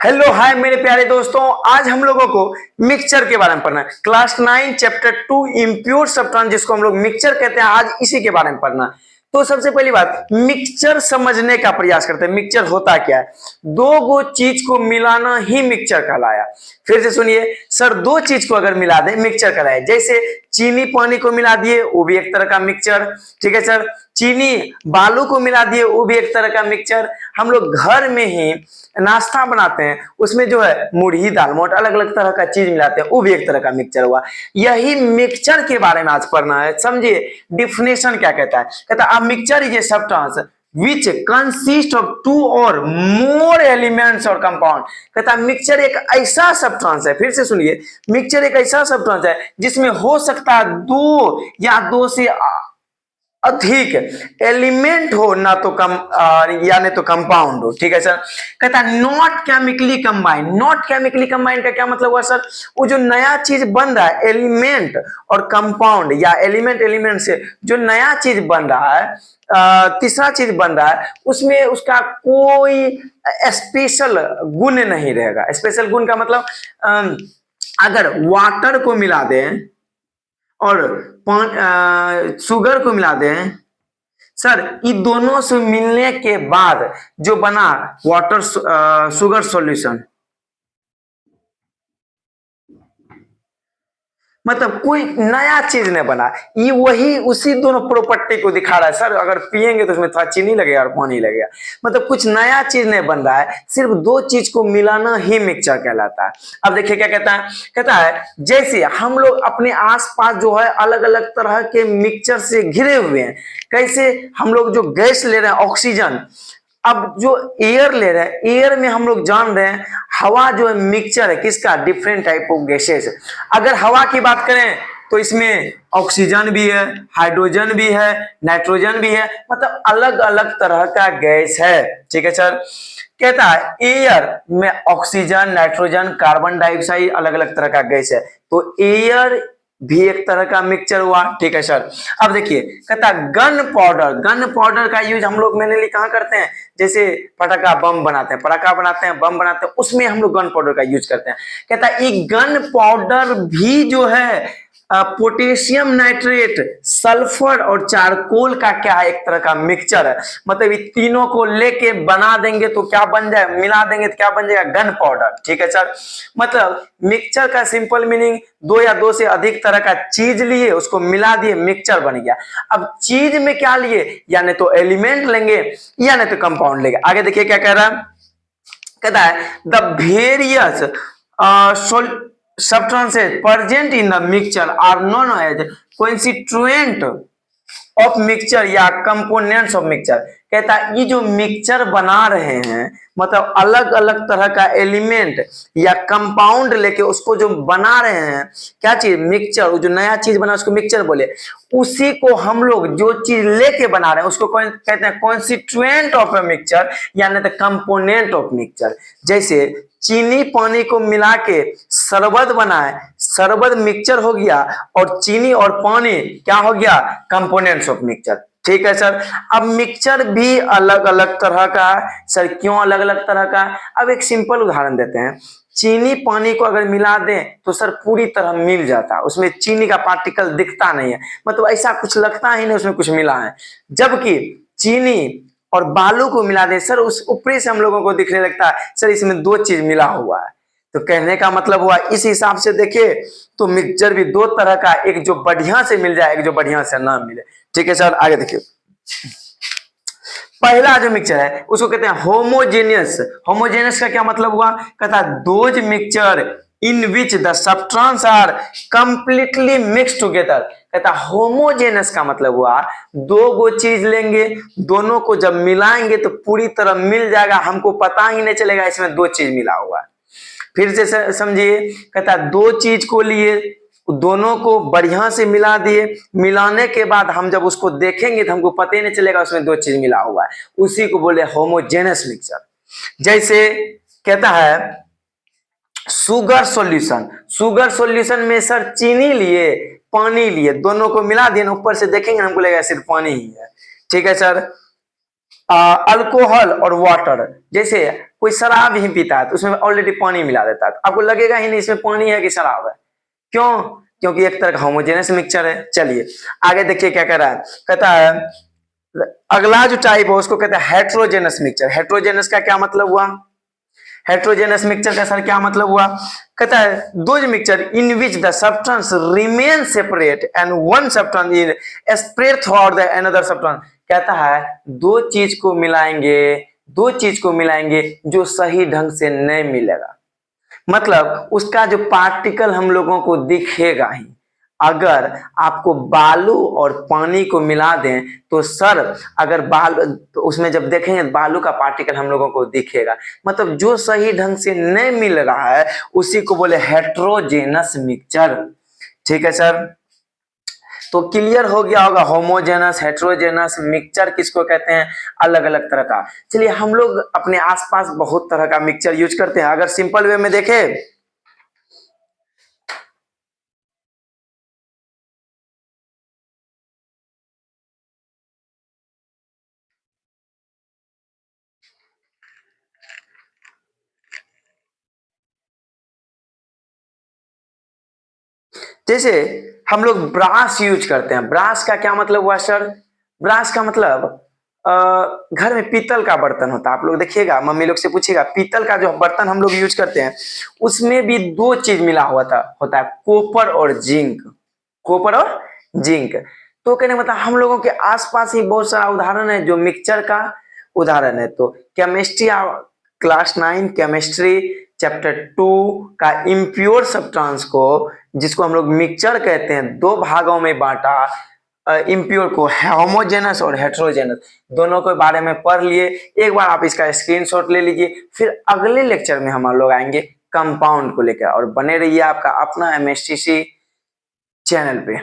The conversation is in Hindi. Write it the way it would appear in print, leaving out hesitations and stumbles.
हेलो हाय मेरे प्यारे दोस्तों, आज हम लोगों को मिक्सचर के बारे में पढ़ना है। क्लास 9 चैप्टर 2 इम्प्योर सब्सटेंस, जिसको हम लोग मिक्सचर कहते हैं, आज इसी के बारे में पढ़ना है। तो सबसे पहली बात, मिक्सचर समझने का प्रयास करते हैं। मिक्सचर होता क्या है? दो गो चीज को मिलाना ही मिक्सचर कहलाया। फिर से सुनिए सर, दो चीज को अगर मिला दें मिक्सचर कहलाया। जैसे चीनी पानी को मिला दिए, वो भी एक तरह का मिक्सचर। ठीक है सर, चीनी बालू को मिला दिए, वो भी एक तरह का मिक्सचर। हम लोग घर में ही नाश्ता बनाते हैं, उसमें जो है मुरही दाल मोट अलग अलग तरह का चीज मिलाते हैं, वो भी एक तरह का मिक्सचर हुआ। यही मिक्सचर के बारे में आज पढ़ना है। समझिए डिफिनेशन क्या कहता है। कहता है mixture is a substance which consist of two or more elements और कंपाउंड। कहता है मिक्सचर एक ऐसा सब्सटेंस है, फिर से सुनिए, मिक्सचर एक ऐसा सब्सटेंस है जिसमें हो सकता है दो या दो से अधिक एलिमेंट हो, ना तो कम या नहीं तो कंपाउंड हो। ठीक है सर। कहता है not chemically combined. Not chemically combined का क्या मतलब हुआ सर? वो जो नया चीज बन रहा है, एलिमेंट और कंपाउंड या एलिमेंट से जो नया चीज बन रहा है, तीसरा चीज बन रहा है, उसमें उसका कोई स्पेशल गुण नहीं रहेगा। स्पेशल गुण का मतलब अगर वाटर को मिला दें और शुगर को मिला दें सर, ये दोनों से मिलने के बाद जो बना वाटर शुगर सॉल्यूशन, मतलब कोई नया चीज नहीं बना, ये वही उसी दोनों प्रॉपर्टी को दिखा रहा है। सर अगर पिएंगे तो उसमें थोड़ा चीनी लगेगा और पानी लगेगा, मतलब कुछ नया चीज नहीं बन रहा है, सिर्फ दो चीज को मिलाना ही मिक्सचर कहलाता है। अब देखिए क्या कहता है। कहता है जैसे हम लोग अपने आसपास जो है अलग अलग तरह के मिक्सचर से घिरे हुए हैं। कैसे? हम लोग जो गैस ले रहे हैं ऑक्सीजन, अब जो एयर ले रहे हैं, एयर में हम लोग जान रहे हैं हवा जो है मिक्सचर है किसका? Different type of gases. अगर हवा की बात करें तो इसमें ऑक्सीजन भी है, हाइड्रोजन भी है, नाइट्रोजन भी है, मतलब अलग अलग तरह का गैस है। ठीक है सर। कहता है एयर में ऑक्सीजन, नाइट्रोजन, कार्बन डाइऑक्साइड अलग अलग तरह का गैस है, तो एयर भी एक तरह का मिक्सचर हुआ। ठीक है सर। अब देखिए कहता गन पाउडर। गन पाउडर का यूज हम लोग मेनली कहाँ करते हैं? जैसे पटाखा बम बनाते हैं, पटाखा बनाते हैं, बम बनाते हैं, उसमें हम लोग गन पाउडर का यूज करते हैं। कहता है ये गन पाउडर भी जो है पोटेशियम नाइट्रेट, सल्फर और चारकोल का क्या है? एक तरह का मिक्सचर है। मतलब ये तीनों को लेके बना देंगे तो क्या बन जाए, मिला देंगे तो क्या बन जाएगा? Gun powder. ठीक है सर। मतलब मिक्सचर का सिंपल मीनिंग दो या दो से अधिक तरह का चीज लिए, उसको मिला दिए, मिक्सचर बन गया। अब चीज में क्या लिए? या नहीं तो एलिमेंट लेंगे या नहीं तो कंपाउंड लेंगे। आगे देखिए क्या कह रहा है। कहता है the various substances present in the mixture are known as constituent of mixture या कंपोनेंट्स ऑफ मिक्सचर। कहता है ये जो मिक्सचर बना रहे हैं, मतलब अलग अलग तरह का एलिमेंट या कंपाउंड लेके उसको जो बना रहे हैं, क्या चीज? मिक्सचर। जो नया चीज बना उसको मिक्सचर बोले। उसी को हम लोग जो चीज लेके बना रहे हैं उसको कहते हैं कॉन्स्टिट्यूएंट ऑफ ए मिक्सचर या नहीं तो कंपोनेंट ऑफ मिक्सचर। जैसे चीनी पानी को मिला के शरबत बनाए, शरबत मिक्सचर हो गया और चीनी और पानी क्या हो गया? Components of mixture. ठीक है सर। अब मिक्सचर भी अलग अलग तरह का है। सर क्यों अलग अलग तरह का? अब एक सिंपल उदाहरण देते हैं। चीनी पानी को अगर मिला दें तो सर पूरी तरह मिल जाता, उसमें चीनी का पार्टिकल दिखता नहीं है, मतलब ऐसा कुछ लगता ही नहीं उसमें कुछ मिला है। जबकि चीनी और बालू को मिला दे सर, उस ऊपरी से हम लोगों को दिखने लगता है सर इसमें दो चीज मिला हुआ है। तो कहने का मतलब हुआ इस हिसाब से देखे तो मिक्सचर भी दो तरह का, एक जो बढ़िया से मिल जाए, एक जो बढ़िया से ना मिले। ठीक है सर। आगे देखिए पहला जो मिक्सचर है उसको कहते हैं होमोजेनियस। होमोजेनियस का क्या मतलब हुआ? कहता है those mixture in which the substance are completely mix together. कहता होमोजेनस का मतलब हुआ दो गो चीज लेंगे, दोनों को जब मिलाएंगे तो पूरी तरह मिल जाएगा, हमको पता ही नहीं चलेगा इसमें दो चीज मिला हुआ है। फिर से समझिए। कहता दो चीज को लिए, दोनों को बढ़िया से मिला दिए, मिलाने के बाद हम जब उसको देखेंगे तो हमको पता ही नहीं चलेगा उसमें दो चीज मिला हुआ है, उसी को बोले होमोजेनस मिक्सचर। जैसे कहता है शुगर सॉल्यूशन। शुगर सॉल्यूशन में सर चीनी लिए, पानी लिए, दोनों को मिला दिए, ऊपर से देखेंगे हमको लगेगा सिर्फ पानी ही है। ठीक है सर। अल्कोहल और वाटर, जैसे कोई शराब ही पीता है तो उसमें ऑलरेडी पानी मिला देता है, आपको लगेगा ही नहीं इसमें पानी है कि शराब है। क्यों? क्योंकि एक तरह का होमोजेनस मिक्सचर है। चलिए आगे देखिए क्या कह रहा है, कहता है अगला जो टाइप है उसको कहते हैं हेट्रोजेनस मिक्सचर। हेट्रोजेनस का क्या मतलब हुआ? हेट्रोजेनस मिक्सचर का सर क्या मतलब हुआ? कहता है those mixture in which the substance remain separate and one substance is spread throughout the another substance. कहता है दो चीज को मिलाएंगे जो सही ढंग से नहीं मिलेगा, मतलब उसका जो पार्टिकल हम लोगों को दिखेगा ही। अगर आपको बालू और पानी को मिला दें तो सर अगर बालू तो उसमें जब देखेंगे बालू का पार्टिकल हम लोगों को दिखेगा, मतलब जो सही ढंग से नहीं मिल रहा है उसी को बोले हेट्रोजेनस मिक्सचर। ठीक है सर, तो क्लियर हो गया होगा होमोजेनस हेट्रोजेनस मिक्सचर किसको कहते हैं, अलग अलग तरह का। चलिए हम लोग अपने आसपास बहुत तरह का मिक्सचर यूज करते हैं, अगर सिंपल वे में देखें जैसे हम लोग ब्रास यूज करते हैं। ब्रास का क्या मतलब हुआ सर? ब्रास का मतलब घर में पीतल का बर्तन होता है, आप लोग देखिएगा मम्मी लोग से पूछिएगा, पीतल का जो बर्तन हम लोग यूज करते हैं उसमें भी दो चीज मिला हुआ था होता है, कॉपर और जिंक। कॉपर और जिंक। तो कहने का मतलब हम लोगों के आसपास ही बहुत सारा उदाहरण है जो मिक्सचर का उदाहरण है। तो केमिस्ट्री क्लास 9 केमिस्ट्री चैप्टर 2 का इम्प्योर सब्सटेंस को, जिसको हम लोग मिक्सचर कहते हैं, दो भागों में बांटा। इम्प्योर को होमोजेनस और हेट्रोजेनस दोनों के बारे में पढ़ लिए। एक बार आप इसका स्क्रीनशॉट ले लीजिए, फिर अगले लेक्चर में हम लोग आएंगे कंपाउंड को लेकर, और बने रहिए आपका अपना एमएसटीसी चैनल पे।